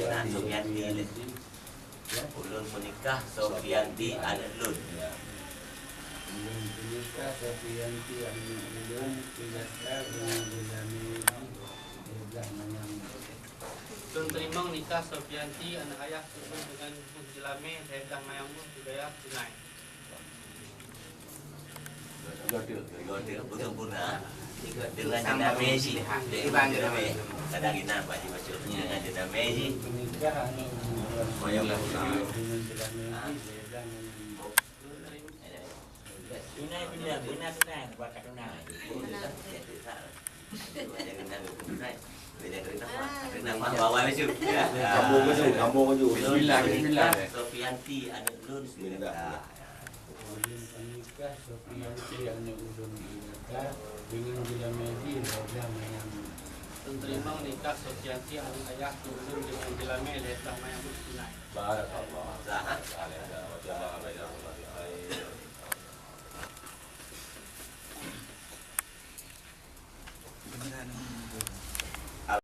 Nak Sofianti ni. Ulun menikah Sofianti anak Lun. Ulun menikah Sofianti anak Ulun Pindah dengan Bilami Belah Mayang. Ulun terima nikah Sofianti anak ayah Ulun dengan Jelame Belah Mayang budaya tunai. Goda betul-betul dengan jenama Messi. Jadi bang jenama. Kadang kita Pak Haji masuk dengan jenama Messi. Menikah anak Ulun Mayang dengan Bilami Belah Mayang. Tunai bakat tunai. Nama bawah macam Kampung maju. Bismillah. Sofianti anak Lun sudah. Ulun menikah Sofianti anak Ulun Pindah dengan Bilami Belah Mayang. Ulun terima nikah Sofianti anak ayah Ulun dengan Jelame Belah Mayang tunai. Barakallah. Sahat. Beneran.